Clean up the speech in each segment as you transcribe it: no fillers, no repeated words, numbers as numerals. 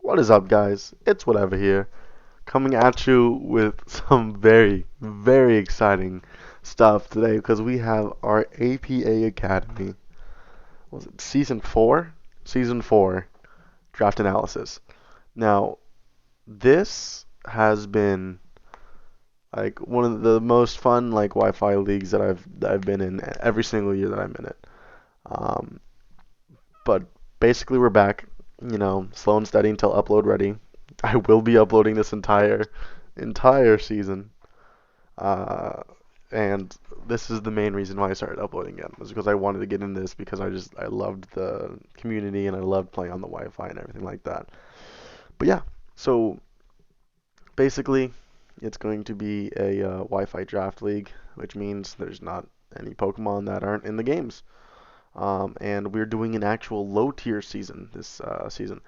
What is up, guys? It's Whatever here, coming at you with some very, very exciting stuff today because we have our APA Academy. Was it season 4? Season 4 draft analysis. Now, this has been like one of the most fun Wi-Fi leagues that I've been in every single year that I'm in it. Um, but basically, we're back. Slow and steady until upload ready. I will be uploading this entire season. Uh, and this is the main reason why I started uploading again, was because I wanted to get in this because I loved the community and I loved playing on the Wi-Fi and everything like that. But yeah, so basically, it's going to be a Wi-Fi draft league, which means there's not any Pokemon that aren't in the games. And we're doing an actual low tier season this season.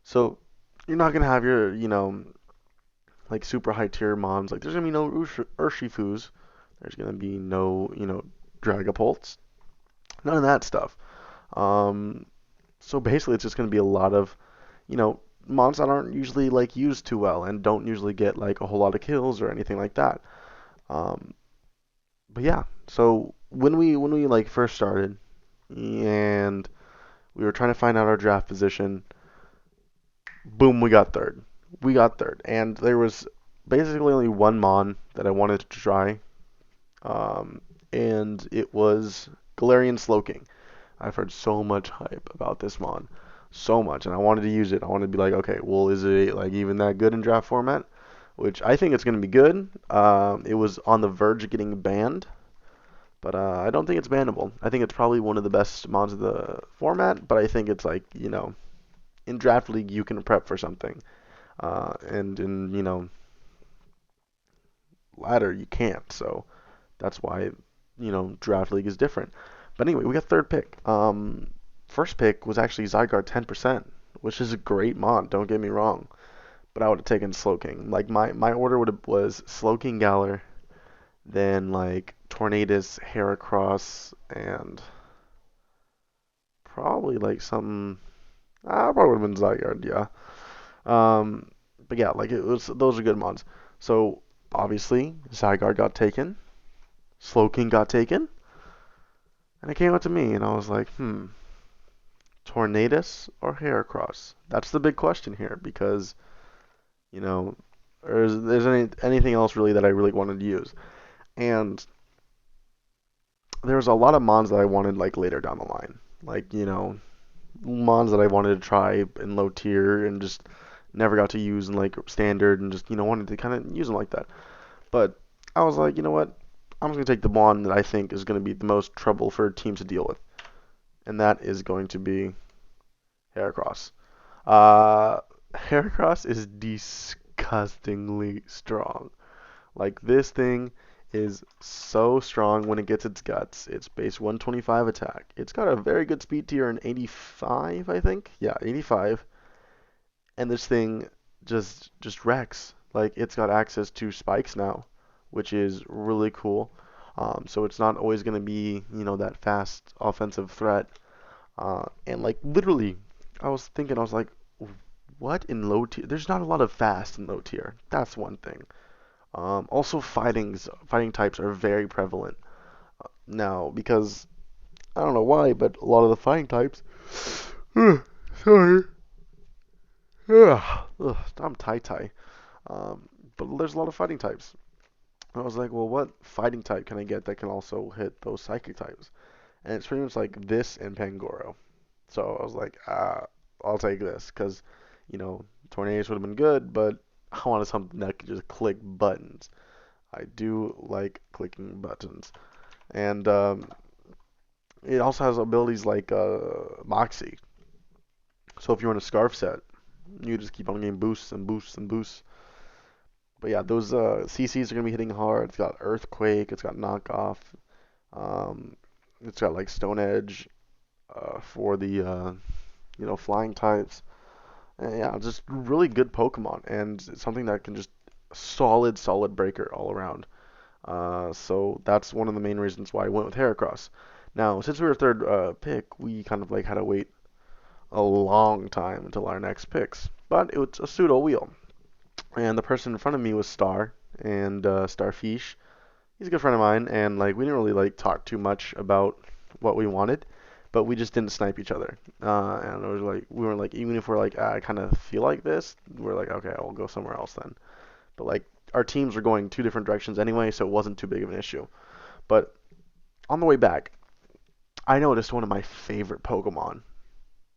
So you're not gonna have your, like super high tier mons. Like there's gonna be no Urshifus. There's gonna be no, dragapults. None of that stuff. Um, so basically, it's just gonna be a lot of, mons that aren't usually like used too well and don't usually get like a whole lot of kills or anything like that. Um, but yeah, so when we like first started and we were trying to find out our draft position, boom, we got third. We got third, and there was basically only one mon that I wanted to try, um, and it was Galarian Slowking. I've heard so much hype about this mon, so much, and I wanted to use it. I wanted to be like, okay, well, is it like even that good in draft format? Which I think it's going to be good. It was on the verge of getting banned, but I don't think it's bannable. I think it's probably one of the best mons of the format, but I think it's like, in draft league you can prep for something, and in ladder you can't. So that's why draft league is different. But anyway, we got third pick. First pick was actually Zygarde 10%, which is a great mod. Don't get me wrong, but I would have taken Slowking. Like my order was Slowking, Galar, then like Tornadus, Heracross, and probably like something. I probably would have been Zygarde, yeah. Um, but yeah, like it was. Those are good mods. So obviously, Zygarde got taken, Slowking got taken, and it came up to me, and I was like, Tornadus or Heracross? That's the big question here because you know, there's anything else really that I really wanted to use, and there was a lot of mons that I wanted like later down the line, like mons that I wanted to try in low tier and just never got to use in like standard and just wanted to kind of use them like that. But I was like, you know what? I'm just gonna take the one that I think is gonna be the most trouble for teams to deal with, and that is going to be Heracross. Uh, Heracross is disgustingly strong. Like this thing is so strong when it gets its guts. It's base 125 attack. It's got a very good speed tier in 85, I think. Yeah, 85. And this thing just wrecks. Like it's got access to spikes now, which is really cool. So it's not always going to be, that fast offensive threat. And like literally, I was like, what in low tier? There's not a lot of fast in low tier. That's one thing. Also, fighting types are very prevalent now because I don't know why, but a lot of the fighting types. Sorry. I'm tie. But there's a lot of fighting types. I was like, well, what fighting type can I get that can also hit those psychic types? And it's pretty much like this and Pangoro. So I was like, I'll take this because, Tornadus would have been good, but I wanted something that could just click buttons. I do like clicking buttons. And it also has abilities like Moxie. So if you run a Scarf set, you just keep on getting boosts and boosts and boosts. But yeah, those CCs are going to be hitting hard. It's got Earthquake, it's got Knockoff, um, it's got like Stone Edge for the flying types. And yeah, just really good Pokemon and it's something that can just solid breaker all around. So that's one of the main reasons why I went with Heracross. Now, since we were third pick, we kind of like had to wait a long time until our next picks. But it was a pseudo wheel. And the person in front of me was Star and Starfish. He's a good friend of mine, and like we didn't really like talk too much about what we wanted, but we just didn't snipe each other. And it was like we were like even if we're like I kind of feel like this, we're like okay, I'll go somewhere else then. But like our teams were going two different directions anyway, so it wasn't too big of an issue. But on the way back, I noticed one of my favorite Pokemon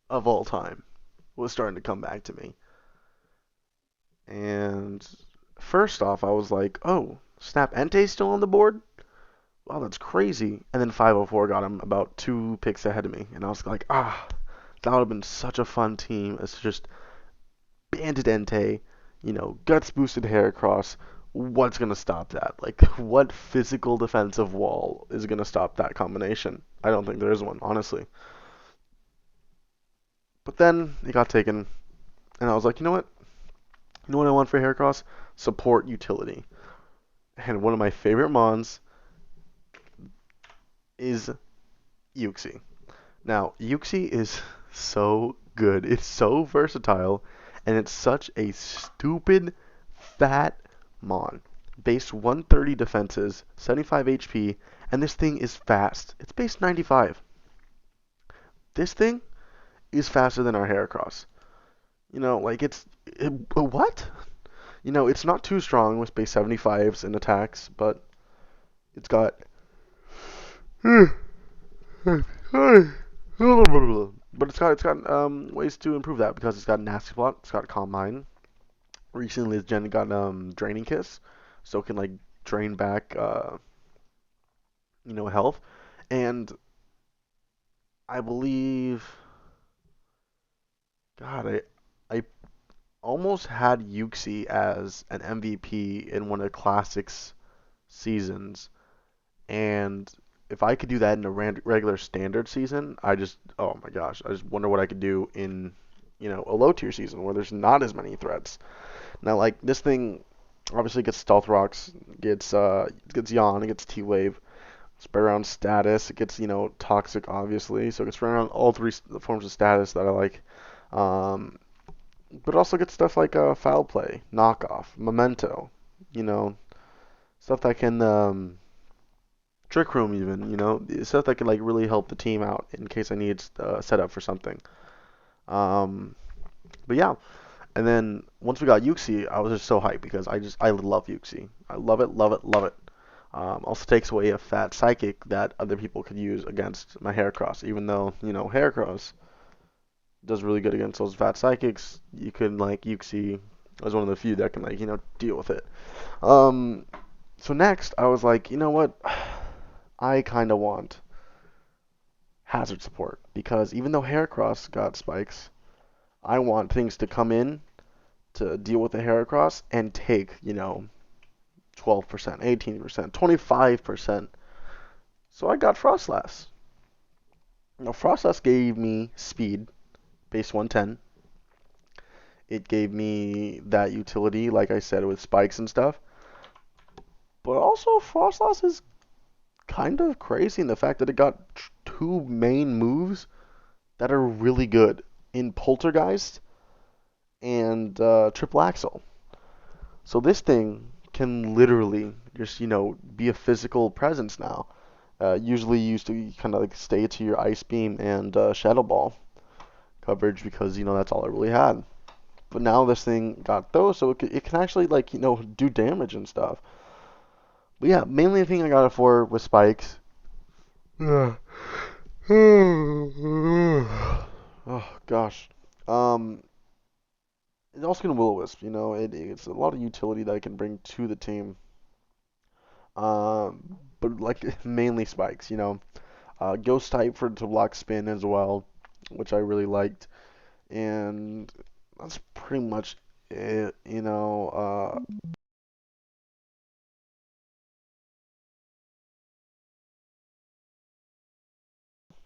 of all time was starting to come back to me. And first off, I was like, oh, Snap Entei's still on the board? Wow, that's crazy. And then 504 got him about two picks ahead of me. And I was like, that would have been such a fun team. It's just Bandit Entei, Guts boosted Heracross. What's going to stop that? Like, what physical defensive wall is going to stop that combination? I don't think there is one, honestly. But then it got taken, and I was like, you know what? You know what I want for Heracross? Support utility. And one of my favorite mons is Uxie. Now, Uxie is so good. It's so versatile, and it's such a stupid, fat mon. Base 130 defenses, 75 HP, and this thing is fast. It's base 95. This thing is faster than our Heracross. What? It's not too strong with base 75s and attacks, but it's got but it's got ways to improve that because it's got nasty plot, it's got calm mind. Recently, this gen got draining kiss, so it can like drain back health. And I believe, God, I almost had Uxie as an MVP in one of the classics seasons, and if I could do that in a regular standard season, oh my gosh, I just wonder what I could do in, a low tier season where there's not as many threats. Now, like this thing, obviously gets stealth rocks, gets yawn, it gets T wave, spread around status, it gets toxic obviously, so it gets spread around all three forms of status that I like. Um, but it also gets stuff like foul play, knockoff, memento, you know, stuff that can trick room even, stuff that can like really help the team out in case I need set up for something. Um, but yeah, and then once we got Uxie, I was just so hyped because I love Uxie. I love it, love it, love it. Also takes away a fat psychic that other people could use against my Heracross. Even though Heracross does really good against those fat psychics, you could like Uxie as one of the few that can like deal with it. Um, so next I was like, you know what? I kind of want hazard support because even though Heracross got spikes, I want things to come in to deal with the Heracross and take 12%, 18%, 25%. So I got Frostlass. Now Frostlass gave me speed, base 110. It gave me that utility, like I said, with spikes and stuff. But also Frostlass is kind of crazy in the fact that it got two main moves that are really good in Poltergeist and Triple Axle. So this thing can literally just, be a physical presence now. Usually used to kind of like stay to your Ice Beam and Shadow Ball coverage because, that's all I really had. But now this thing got those, so it can actually, like, do damage and stuff. But yeah, mainly the thing I got it for was spikes. Yeah. Oh, gosh. Um, it's also going to Will-O-Wisp, it's a lot of utility that I can bring to the team. But like mainly spikes, Ghost type to block spin as well, which I really liked, and that's pretty much it.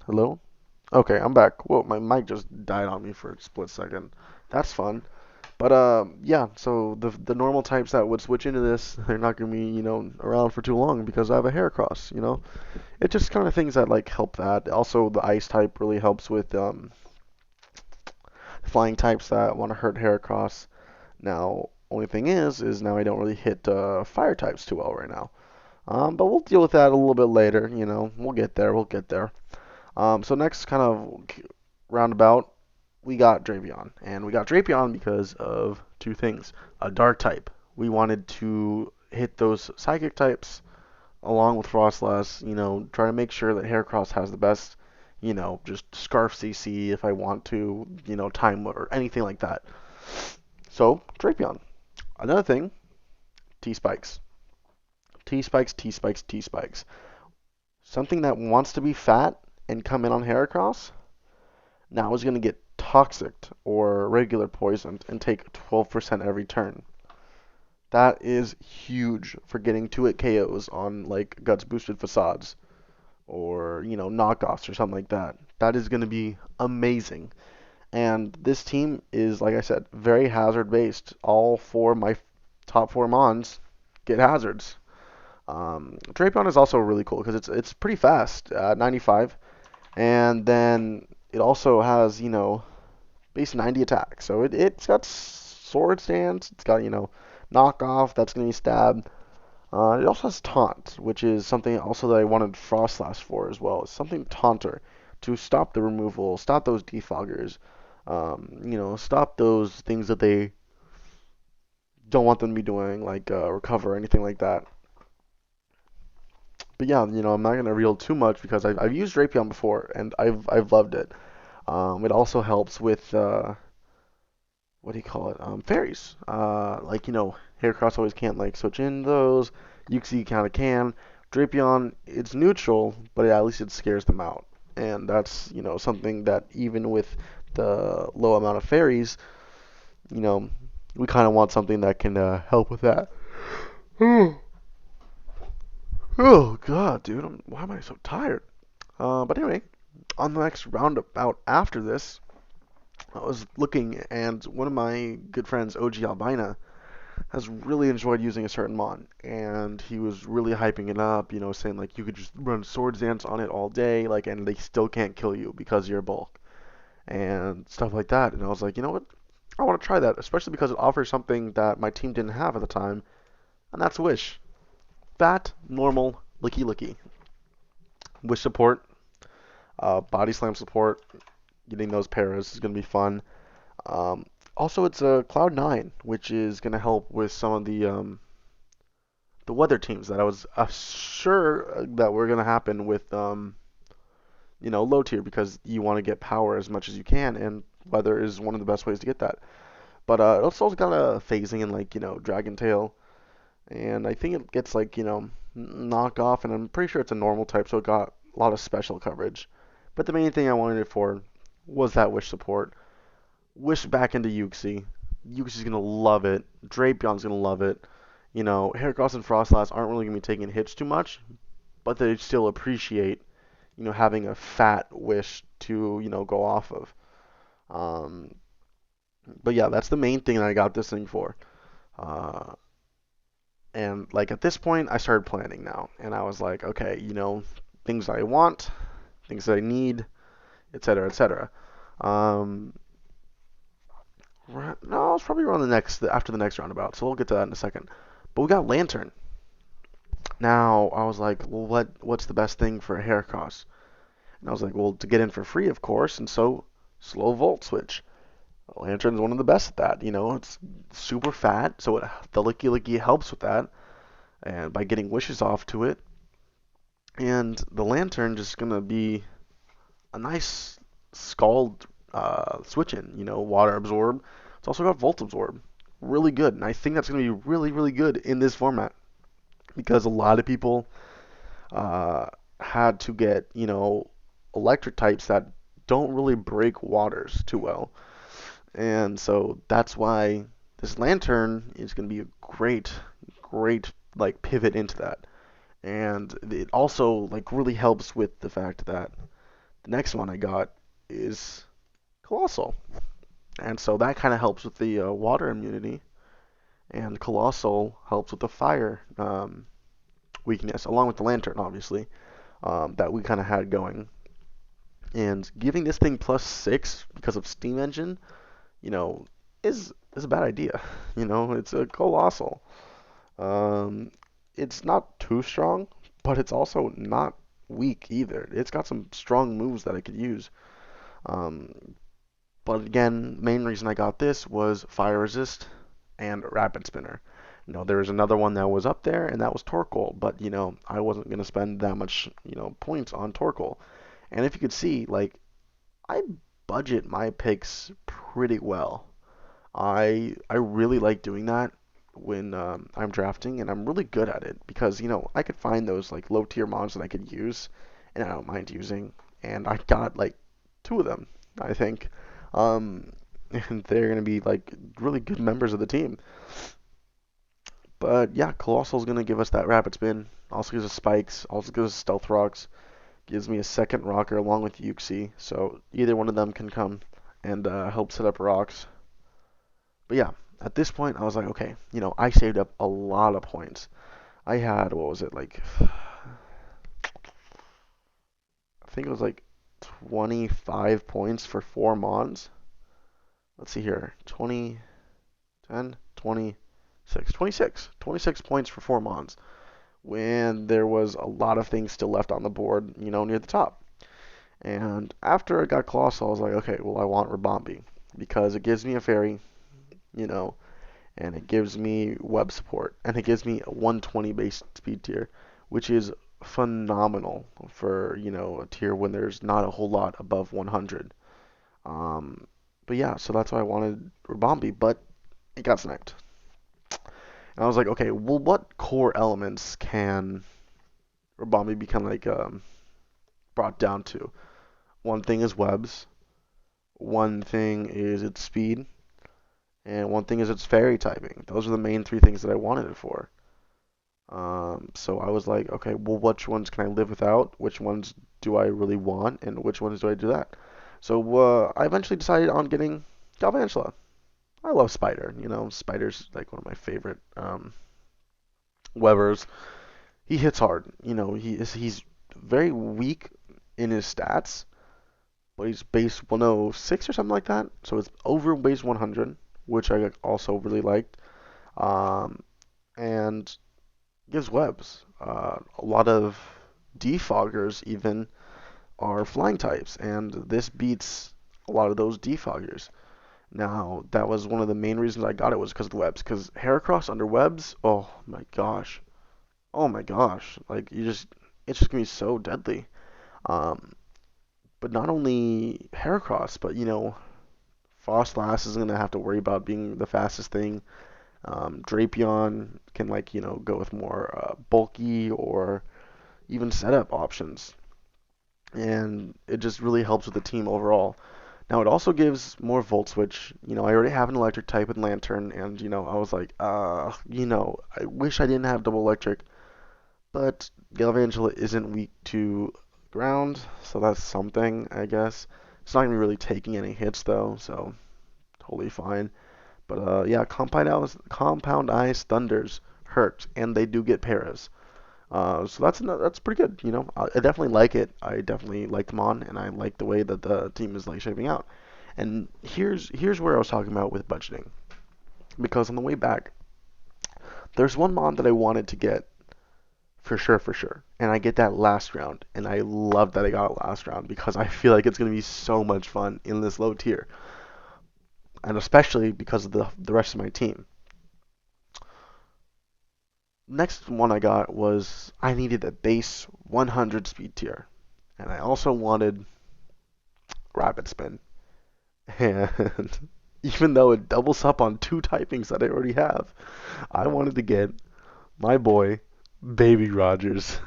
Hello? Okay, I'm back. Whoa, my mic just died on me for a split second. That's fun. But yeah. So the normal types that would switch into this, they're not gonna be around for too long because I have a Heracross. It just kind of things that like help that. Also, the ice type really helps with flying types that want to hurt Heracross. Now, only thing is now I don't really hit fire types too well right now. But we'll deal with that a little bit later. We'll get there. We'll get there. So next kind of roundabout, we got Drapion, and we got Drapion because of two things: a dark type. We wanted to hit those psychic types along with Frostlass. Try to make sure that Heracross has the best. Just Scarf CC if I want to. Time or anything like that. So Drapion. Another thing, T spikes. T spikes, T spikes, T spikes. Something that wants to be fat and come in on Heracross now is going to get toxic or regular poisoned and take 12% every turn. That is huge for getting 2-hit KOs on like Guts boosted facades or knockoffs or something like that. That is going to be amazing. And this team is, like I said, very hazard based. All four of my top four mons get hazards. Drapion is also really cool because it's pretty fast, 95, and then it also has base 90 attack. So it's got sword stance. It's got knockoff. That's gonna be stab. It also has taunt, which is something also that I wanted Frostlass for as well. It's something taunter to stop the removal, stop those defoggers, stop those things that they don't want them to be doing, like recover or anything like that. But yeah, I'm not gonna reveal too much because I've used Drapion before and I've loved it. It also helps with what do you call it? Fairies. Like Heracross always can't like switch in those. Uxie kind of can. Drapion, it's neutral, but at least it scares them out, and that's something that even with the low amount of fairies, you know, we kind of want something that can help with that. Oh God, dude, why am I so tired? But anyway, on the next roundabout after this, I was looking, and one of my good friends, OG Albina, has really enjoyed using a certain mon, and he was really hyping it up, saying like you could just run Sword Dance on it all day, like, and they still can't kill you because you're bulk and stuff like that. And I was like, you know what? I want to try that, especially because it offers something that my team didn't have at the time, and that's Wish. Fat, normal, licky. Wish support, body slam support, getting those paras is going to be fun. Also, it's a Cloud 9, which is going to help with some of the weather teams that I was sure that were going to happen with low tier because you want to get power as much as you can, and weather is one of the best ways to get that. But it's also got a phasing in like Dragon Tail, and I think it gets like knock off, and I'm pretty sure it's a normal type, so it got a lot of special coverage. But the main thing I wanted it for was that Wish support. Wish back into Uxie. Uxie's gonna love it. Drapion's gonna love it. Heracross and Frostlass aren't really gonna be taking hits too much, but they still appreciate, having a fat Wish to, go off of. Um, but yeah, that's the main thing that I got this thing for. Uh, and like at this point, I started planning now, and I was like, okay, things I want, things that I need, etc., etc. Um, no, it's probably around after the next roundabout, so we'll get to that in a second. But we got Lantern. Now I was like, well, what's the best thing for a Heracross? And I was like, well, to get in for free, of course, and so slow Volt Switch. Lantern's one of the best at that. It's super fat, so the Licky helps with that, and by getting wishes off to it. And the Lantern just gonna be a nice Scald switch in. Water Absorb. It's also got Volt Absorb. Really good, and I think that's gonna be really, really good in this format because a lot of people had to get electric types that don't really break waters too well. And so that's why this Lantern is going to be a great like pivot into that. And it also like really helps with the fact that the next one I got is Colossal. And so that kind of helps with the water immunity. And Colossal helps with the fire weakness, along with the Lantern, obviously, that we kind of had going. And giving this thing +6 because of Steam Engine you know, is a bad idea. It's a colossal. Um, it's not too strong, but it's also not weak either. It's got some strong moves that I could use. Um, but again, main reason I got this was fire resist and rapid spinner. There was another one that was up there, and that was Torkoal, but I wasn't gonna spend that much points on Torkoal. And if you could see, like, I budget my picks pretty well. I really like doing that when I'm drafting, and I'm really good at it because I could find those like low tier mods that I could use, and I don't mind using. And I got like two of them, I think, um, and they're gonna be like really good members of the team. But yeah, Colossal's gonna give us that rapid spin. Also gives us spikes. Also gives us stealth rocks. Gives me a second rocker along with Uxie, so either one of them can come and help set up rocks. But yeah, at this point, I was like, okay, I saved up a lot of points. I had, what was it, like, I think it was like 25 points for four Mons. Let's see here, 20, 10, 26, 26 points for four Mons. When there was a lot of things still left on the board, near the top. And after I got Colossal, I was like, okay, well, I want Rabombi because it gives me a fairy, you know, and it gives me web support, and it gives me a 120 base speed tier, which is phenomenal for a tier when there's not a whole lot above 100. Um, but yeah, so that's why I wanted Rabombi, but it got sniped. And I was like, okay, well, what core elements can Rabombi become like brought down to? One thing is webs, one thing is its speed, and one thing is its fairy typing. Those are the main three things that I wanted it for. So I was like, okay, well, which ones can I live without? Which ones do I really want? And which ones do I do that? So I eventually decided on getting Galvantula. I love Spider. Spider's like one of my favorite Webers. He hits hard. He's very weak in his stats, but he's base 106 or something like that. So it's over base 100, which I also really liked. Um, and gives webs. A lot of defoggers even are flying types, and this beats a lot of those defoggers. Now, that was one of the main reasons I got it was because of the webs. Because Heracross under webs, oh my gosh, like it's just gonna be so deadly. Um, but not only Heracross, but Frostlass isn't gonna have to worry about being the fastest thing. Drapion can go with more bulky or even setup options, and it just really helps with the team overall. Now it also gives more Volt Switch. I already have an electric type with Lantern, and I was like, I wish I didn't have double electric, but Galvantula isn't weak to ground, so that's something, I guess. It's not gonna be really taking any hits though, so totally fine. But yeah, Compound Eyes Thunders hurt, and they do get paras. So that's pretty good. I definitely like it. I definitely like them on, and I like the way that the team is like shaping out. And here's where I was talking about with budgeting, because on the way back, there's one mod that I wanted to get for sure, and I get that last round, and I love that I got it last round because I feel like it's gonna be so much fun in this low tier, and especially because of the rest of my team. Next one I got was I needed a base 100 speed tier, and I also wanted rapid spin. And even though it doubles up on two typings that I already have, I wanted to get my boy Baby Rogers.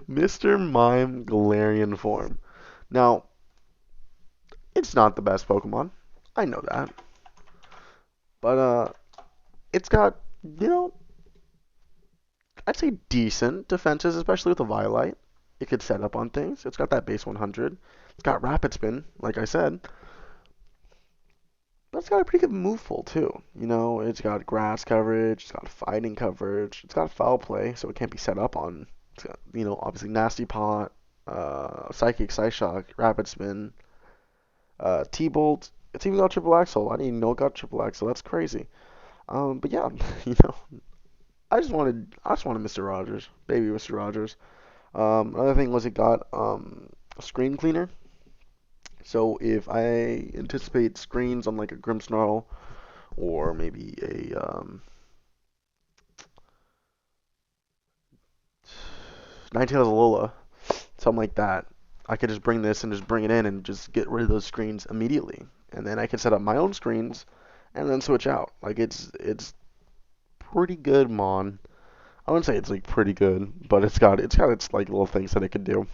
Mr. Mime Galarian form. Now, it's not the best Pokemon. I know that. But it's got, you know, I'd say decent defenses, especially with the Violite. It could set up on things. It's got that base 100. It's got Rapid Spin, like I said. But it's got a pretty good move pool, too. It's got grass coverage, it's got fighting coverage, it's got foul play, so it can't be set up on. It's got, obviously Nasty Pot, Psychic Psyshock, Rapid Spin, T-Bolt. It's even got triple axle. I didn't even know it got triple axle. That's crazy. But yeah, know, I just wanted Mr. Rogers, baby Mr. Rogers. Another thing was it got a screen cleaner. So if I anticipate screens on like a Grimmsnarl or maybe a Ninetales Alola, something like that, I could just bring this and just bring it in and just get rid of those screens immediately. And then I could set up my own screens and then switch out. Like it's pretty good, Mon. I wouldn't say it's like pretty good, but it's got its like little things that it could do.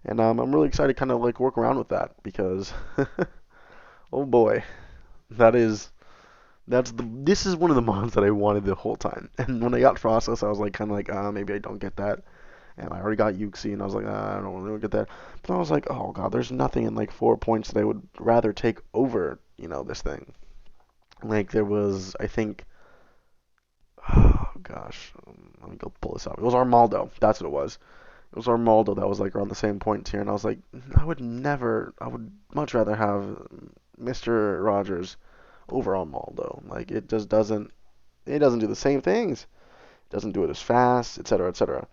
And I'm really excited to kind of like work around with that because oh boy, that is this is one of the mods that I wanted the whole time. And when I got Frostless, I was like kind of like maybe I don't get that. And I already got Uxie, and I was like I don't really get that. But I was like, oh god, there's nothing in like 4 points that I would rather take over this thing. Like there was I think oh gosh, let me go pull this up. It was Armaldo. That's what it was. It was Armaldo that was like around the same point here, and I was like, I would much rather have Mr. Rogers over Armaldo. Like it doesn't do the same things. It doesn't do it as fast, etc., etc.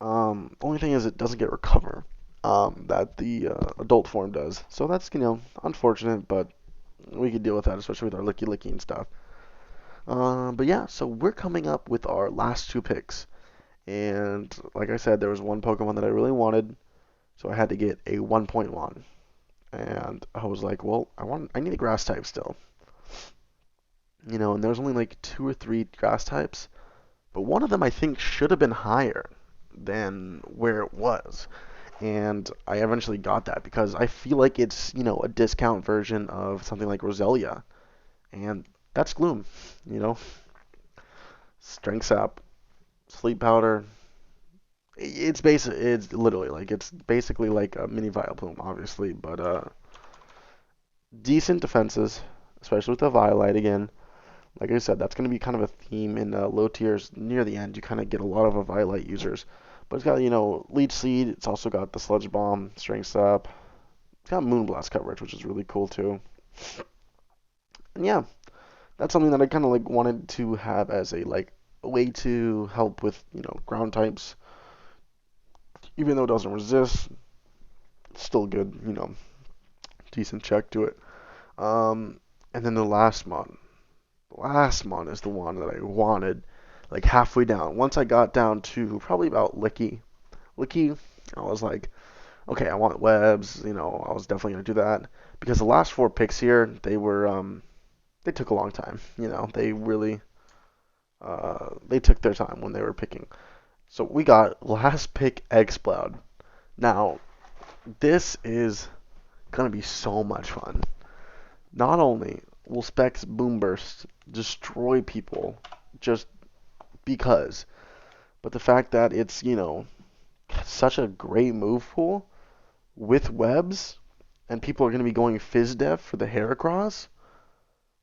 Only thing is it doesn't get recover, that the adult form does. So that's unfortunate, but we could deal with that, especially with our licky licky and stuff. But yeah, so we're coming up with our last two picks. And like I said, there was one Pokemon that I really wanted, so I had to get a 1.1. And I was like, well, I need a grass type still. And there's only like two or three grass types, but one of them I think should have been higher than where it was. And I eventually got that because I feel like it's a discount version of something like Roselia. And that's Gloom, you know. Strength Sap, Sleep Powder, it's literally like it's basically like a mini Vileplume, obviously, but decent defenses, especially with the Violite again. Like I said, that's going to be kind of a theme in low tiers near the end. You kind of get a lot of Violite users, but it's got Leech Seed. It's also got the Sludge Bomb, Strength Sap. It's got Moonblast coverage, which is really cool too. And yeah, that's something that I kind of like wanted to have as a way to help with ground types, even though it doesn't resist. It's still good, decent check to it. And then the last mon is the one that I wanted, like halfway down. Once I got down to probably about Licky, I was like, okay, I want webs. I was definitely gonna do that because the last four picks here, they took a long time. They really, they took their time when they were picking. So we got last pick Exploud. Now, this is gonna be so much fun. Not only will Specs Boomburst destroy people just because, but the fact that it's, such a great move pool with webs, and people are going to be going Fizz Def for the Heracross.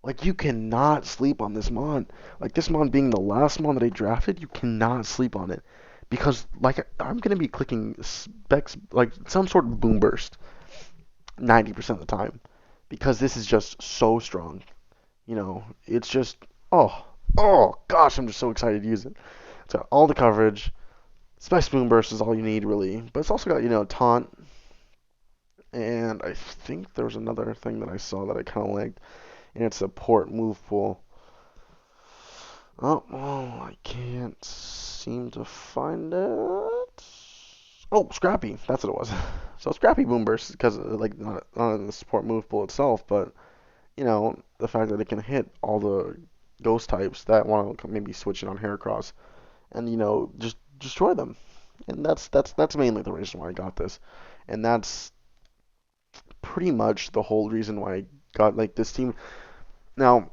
Like, you cannot sleep on this Mon. Like, this Mon being the last Mon that I drafted, you cannot sleep on it. Because, like, I'm going to be clicking specs, like, some sort of boom burst 90% of the time. Because this is just so strong. It's just, gosh, I'm just so excited to use it. It's got all the coverage. Specs Boom Burst is all you need, really. But it's also got, Taunt. And I think there was another thing that I saw that I kind of liked. And it's a port move pool. I can't seem to find it. Oh, Scrappy. That's what it was. So Scrappy Boom Burst, because like not in the support move pool itself, but the fact that it can hit all the ghost types that want to maybe switch it on Heracross, and just destroy them. And that's mainly the reason why I got this, and that's pretty much the whole reason why I got like this team. Now,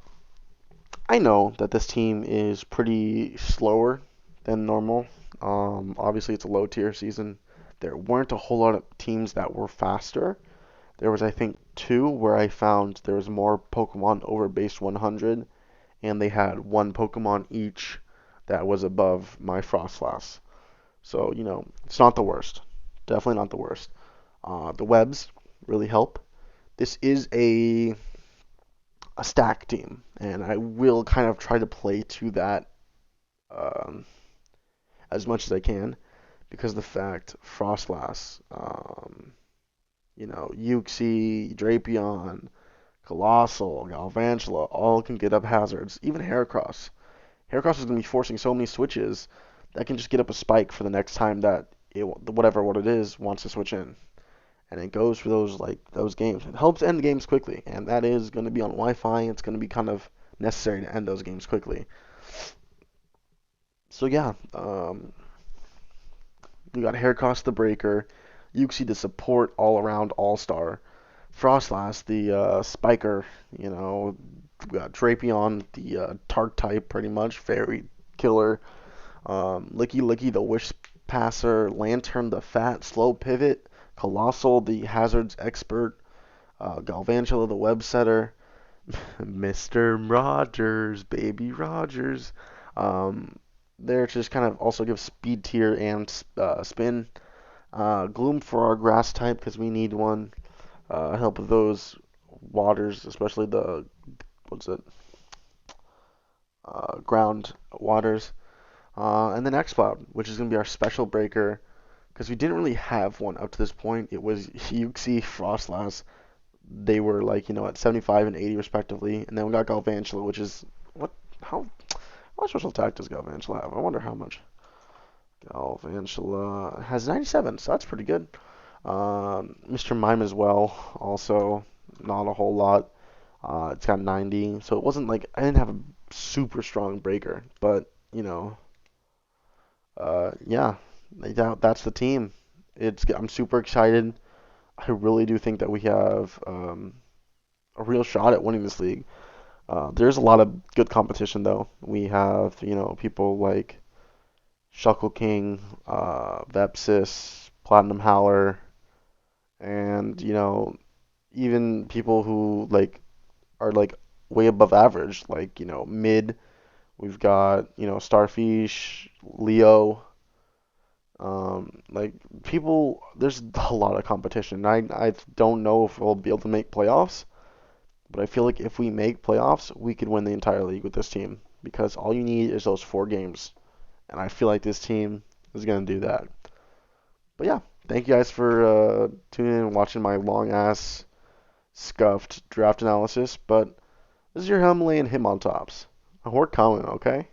I know that this team is pretty slower than normal. Obviously, it's a low tier season. There weren't a whole lot of teams that were faster. There was, I think, two where I found there was more Pokemon over base 100, and they had one Pokemon each that was above my Frostlass. So, it's not the worst. Definitely not the worst. The webs. really help. This is a stack team, and I will kind of try to play to that um, as much as I can because of the fact Frostlass, Uxie, Drapion, Colossal, Galvantula, all can get up hazards. Even Heracross. Heracross is going to be forcing so many switches that can just get up a spike for the next time that whatever what it is wants to switch in. And it goes for those games. It helps end games quickly, and that is going to be on Wi-Fi. It's going to be kind of necessary to end those games quickly. So yeah, we got Heracross the Breaker, Uxie the support all around all star, Frostlass the spiker, we got Drapion the Tark type pretty much, Fairy Killer, Licky Licky the Wish Passer, Lantern the Fat Slow Pivot, Colossal the Hazards Expert, Galvantula the Web Setter, Mr. Rogers, Baby Rogers. Um, there to just kind of also give speed tier and spin. Gloom for our grass type because we need one. Help with those waters, especially the what's it? Ground waters. And then X Cloud, which is going to be our special breaker because we didn't really have one up to this point. It was Uxie, Frostlass. They were like at 75 and 80 respectively, and then we got Galvantula, which is what how much special attack does Galvantula have? I wonder how much. Galvantula has 97, so that's pretty good. Mr. Mime as well, also not a whole lot. It's got 90, so it wasn't like I didn't have a super strong breaker, but yeah, that's the team. I'm super excited. I really do think that we have a real shot at winning this league. There's a lot of good competition though. We have people like Shuckle King, Vepsis, Platinum Howler, and even people who are way above average, like mid. We've got Starfish, Leo, like people. There's a lot of competition. I don't know if we'll be able to make playoffs, but I feel like if we make playoffs, we could win the entire league with this team because all you need is those 4 games, and I feel like this team is gonna do that. But yeah, thank you guys for tuning in and watching my long ass scuffed draft analysis. But this is your Himalayan Hitmontops. We're coming, okay?